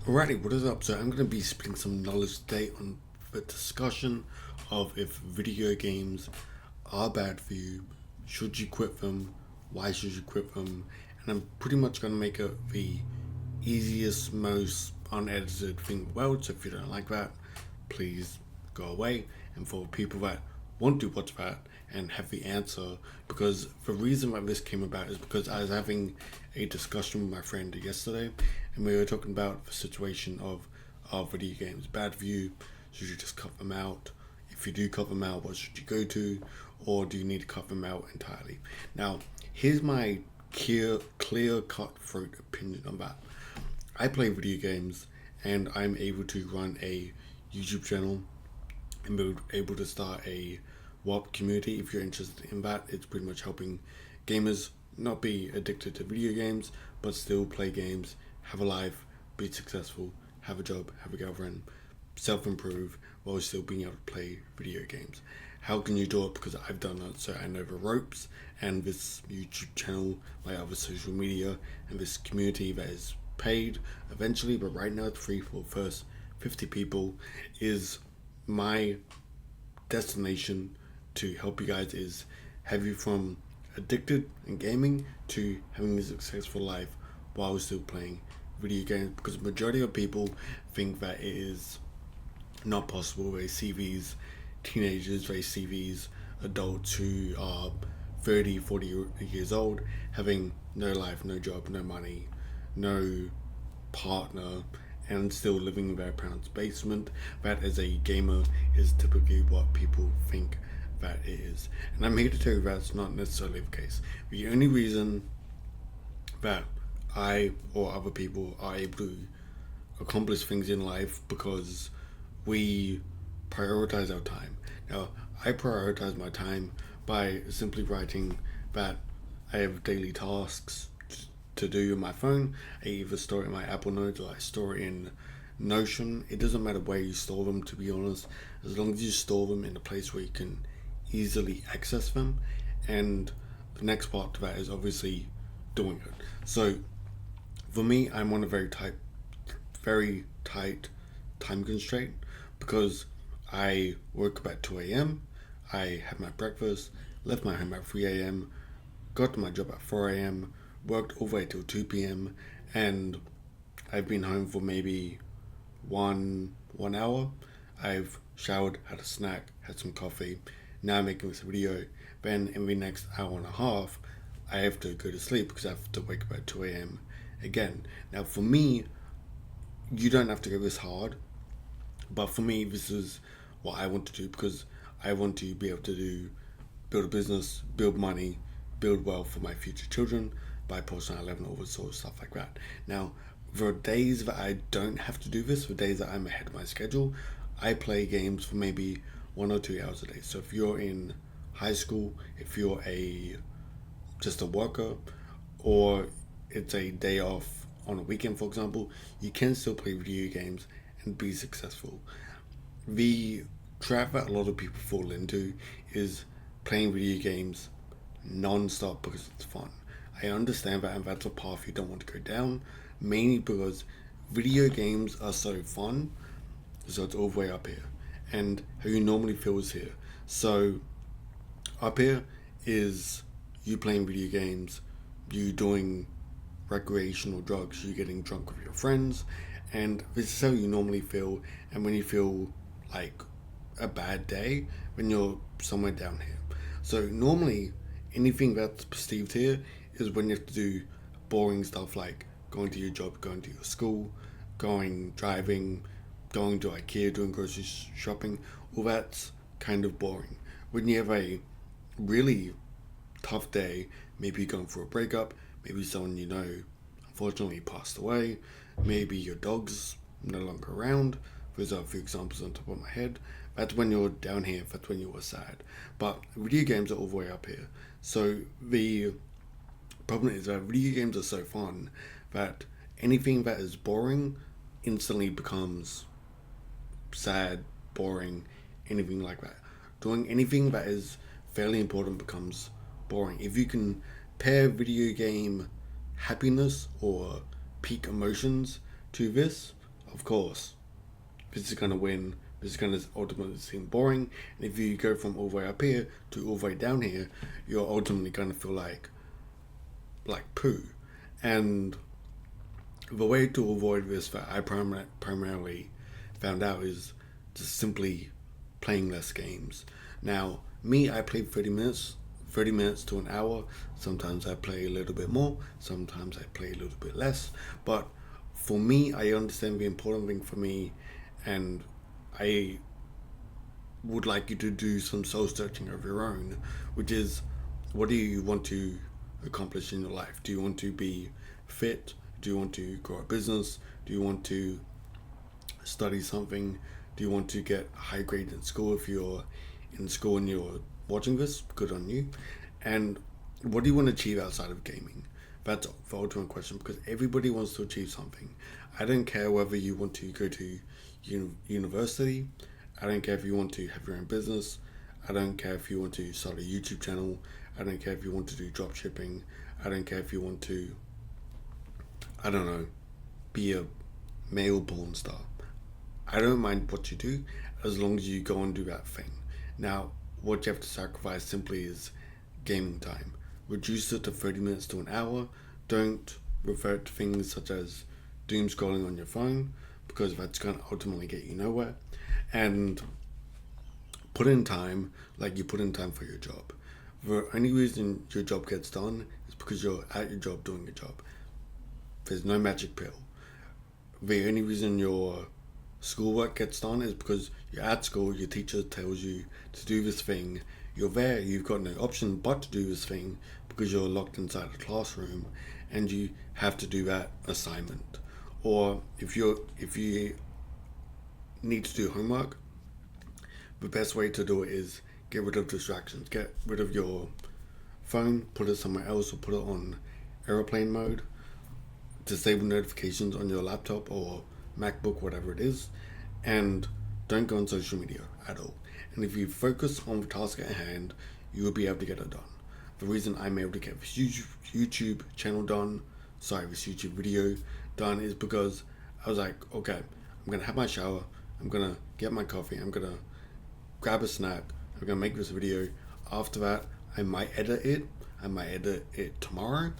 Alrighty, what is up? So I'm going to be spitting some knowledge today on the discussion of if video games are bad for you, should you quit them, why should you quit them, and I'm pretty much going to make it the easiest, most unedited thing in the world. So if you don't like that, please go away. And for people that want to watch that and have the answer, because the reason why this came about is because I was having a discussion with my friend yesterday, and we were talking about the situation of video games. Bad for you, should you just cut them out? If you do cut them out, what should you go to? Or do you need to cut them out entirely? Now, here's my clear cut throat opinion on that. I play video games and I'm able to run a YouTube channel and be able to start a WAP community. If you're interested in that, it's pretty much helping gamers not be addicted to video games, but still play games, have a life, be successful, have a job, have a girlfriend, self-improve while still being able to play video games. How can you do it? Because I've done it, so I know the ropes, and this YouTube channel, my other social media, and this community that is paid eventually, but right now it's free for the first 50 people, is my destination to help you guys, is have you from addicted in gaming to having a successful life while still playing video games, because the majority of people think that it is not possible. They see these teenagers, they see these adults who are 30, 40 years old having no life, no job, no money, no partner, and still living in their parents' basement. That as a gamer is typically what people think that it is. And I'm here to tell you that's not necessarily the case. The only reason that I or other people are able to accomplish things in life because we prioritize our time. Now, I prioritize my time by simply writing that I have daily tasks to do on my phone. I either store it in my Apple Notes or I store it in Notion. It doesn't matter where you store them, to be honest, as long as you store them in a place where you can easily access them. And the next part to that is obviously doing it. So for me, I'm on a very tight time constraint because I woke up at 2 a.m., I had my breakfast, left my home at 3 a.m., got to my job at 4 a.m., worked all the way till 2 p.m., and I've been home for maybe one hour. I've showered, had a snack, had some coffee, now I'm making this video. Then in the next hour and a half, I have to go to sleep because I have to wake up at 2 a.m. again. Now for me, you don't have to go this hard, but for me, this is what I want to do because I want to be able to build a business, build money, build wealth for my future children, buy Porsche 911, all this sort of stuff like that. Now, there are days that I don't have to do this, for days that I'm ahead of my schedule, I play games for maybe 1 or 2 hours a day. So if you're in high school, if you're just a worker, or it's a day off on a weekend, for example, you can still play video games and be successful. The trap that a lot of people fall into is playing video games non-stop because it's fun. I understand that, and that's a path you don't want to go down, mainly because video games are so fun, so it's all the way up here. And how you normally feel is here. So up here is you playing video games, you doing recreational drugs, you getting drunk with your friends, and this is how you normally feel. And when you feel like a bad day, when you're somewhere down here. So normally anything that's perceived here is when you have to do boring stuff like going to your job, going to your school, driving, going to IKEA, doing grocery shopping. All that's kind of boring. When you have a really tough day, maybe you're going through a breakup, maybe someone you know unfortunately passed away, maybe your dog's no longer around. Those are a few examples on top of my head. That's when you're down here, that's when you were sad. But video games are all the way up here. So the problem is that video games are so fun that anything that is boring instantly becomes sad, boring, anything like that. Doing anything that is fairly important becomes boring. If you can pair video game happiness or peak emotions to this, of course, this is going to win. This is going to ultimately seem boring. And if you go from all the way up here to all the way down here, you're ultimately going to feel like poo. And the way to avoid this that I primarily found out is just simply playing less games. Now, me, I play 30 minutes to an hour. Sometimes I play a little bit more, sometimes I play a little bit less. But for me, I understand the important thing for me, and I would like you to do some soul searching of your own, which is, what do you want to accomplish in your life? Do you want to be fit? Do you want to grow a business? Do you want to study something? Do you want to get high grades in school? If you're in school and you're watching this, good on you. And what do you want to achieve outside of gaming? That's the ultimate question, because everybody wants to achieve something. I don't care whether you want to go to university. I don't care if you want to have your own business. I don't care if you want to start a YouTube channel. I don't care if you want to do drop shipping. I don't care if you want to, I don't know, be a male porn star. I don't mind what you do as long as you go and do that thing. Now, what you have to sacrifice simply is gaming time. Reduce it to 30 minutes to an hour. Don't revert to things such as doom scrolling on your phone, because that's going to ultimately get you nowhere. And put in time like you put in time for your job. The only reason your job gets done is because you're at your job doing your job. There's no magic pill. The only reason your schoolwork gets done is because you're at school, your teacher tells you to do this thing. You're there, you've got no option but to do this thing because you're locked inside a classroom and you have to do that assignment. Or if you need to do homework, the best way to do it is get rid of distractions. Get rid of your phone, put it somewhere else, or put it on airplane mode. Disable notifications on your laptop or MacBook, whatever it is, and don't go on social media at all. And if you focus on the task at hand, you will be able to get it done. The reason I'm able to get this YouTube channel done, this YouTube video done, is because I was like, okay, I'm gonna have my shower, I'm gonna get my coffee, I'm gonna grab a snack, I'm gonna make this video. After that, I might edit it tomorrow,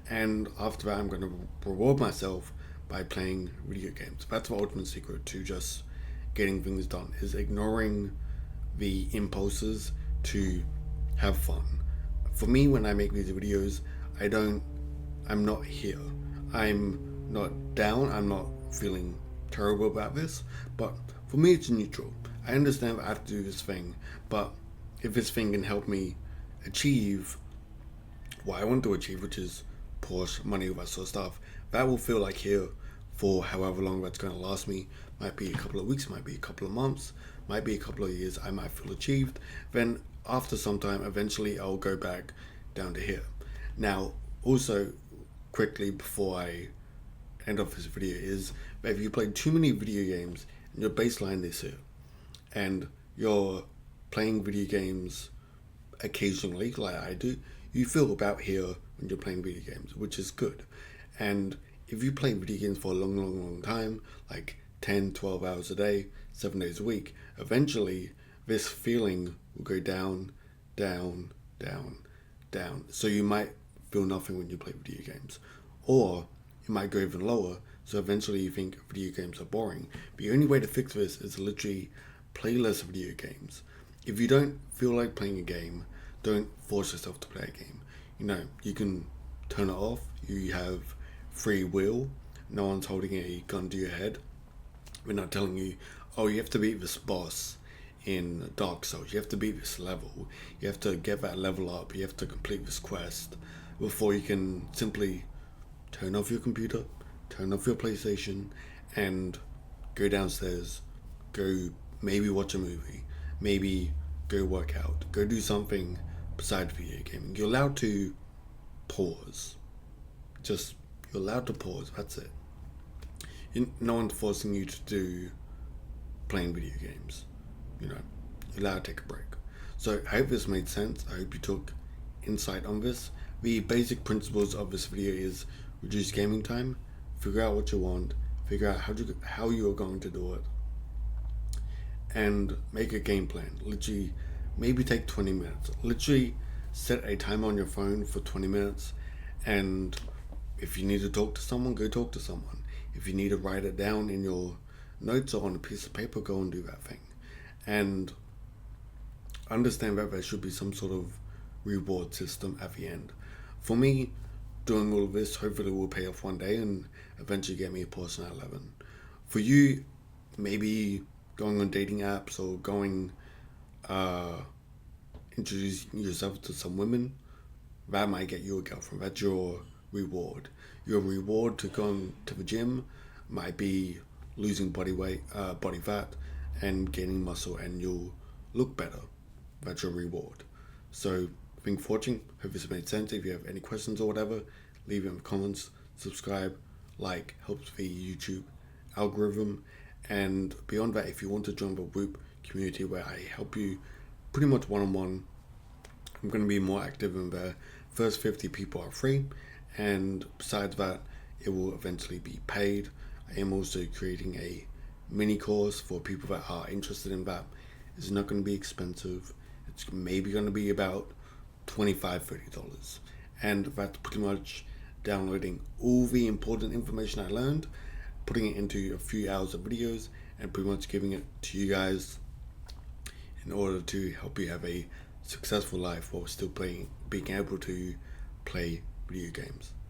and after that, I'm gonna reward myself by playing video games. That's the ultimate secret to just getting things done, is ignoring the impulses to have fun. For me, when I make these videos, I'm not here. I'm not down, I'm not feeling terrible about this, but for me it's neutral. I understand that I have to do this thing, but if this thing can help me achieve what I want to achieve, which is Porsche, money, all that sort of stuff, that will feel like here for however long that's going to last me. Might be a couple of weeks, might be a couple of months, might be a couple of years. I might feel achieved. Then after some time, eventually I'll go back down to here. Now, also quickly before I end off this video, is that if you play too many video games and your baseline is here, and you're playing video games occasionally like I do, you feel about here when you're playing video games, which is good. And if you play video games for a long time, like 10, 12 hours a day, 7 days a week, eventually this feeling will go down, down, down, down. So you might feel nothing when you play video games. Or it might go even lower, so eventually you think video games are boring. The only way to fix this is literally play less video games. If you don't feel like playing a game, don't force yourself to play a game. You can turn it off. You have free will. No one's holding a gun to your head. We're not telling you, oh, you have to beat this boss in Dark Souls. You have to beat this level. You have to get that level up. You have to complete this quest before you can simply turn off your computer, turn off your PlayStation, and go downstairs, go maybe watch a movie, maybe go work out, go do something besides video gaming. You're allowed to pause. You're allowed to pause, that's it. No one's forcing you to do playing video games. You're allowed to take a break. So I hope this made sense. I hope you took insight on this. The basic principles of this video is reduce gaming time, figure out what you want, figure out how you are going to do it, and make a game plan. Literally, maybe take 20 minutes. Literally, set a timer on your phone for 20 minutes, and if you need to talk to someone, go talk to someone. If you need to write it down in your notes or on a piece of paper, go and do that thing. And understand that there should be some sort of reward system at the end. For me, doing all of this hopefully will pay off one day and eventually get me a Porsche 911. For you, maybe going on dating apps or going introducing yourself to some women, that might get you a girlfriend. That's your reward. Your reward to going to the gym might be losing body weight, body fat, and gaining muscle, and you'll look better. That's your reward. So, thanks for watching. Hope this made sense. If you have any questions or whatever, leave it in the comments. Subscribe, like, helps the YouTube algorithm. And beyond that, if you want to join the Whoop community where I help you pretty much one-on-one, I'm going to be more active in there. First 50 people are free, and besides that, it will eventually be paid. I am also creating a mini course for people that are interested in that. It's not going to be expensive. It's maybe going to be about $25-$30, and that's pretty much downloading all the important information I learned, putting it into a few hours of videos, and pretty much giving it to you guys in order to help you have a successful life while still being able to play video games.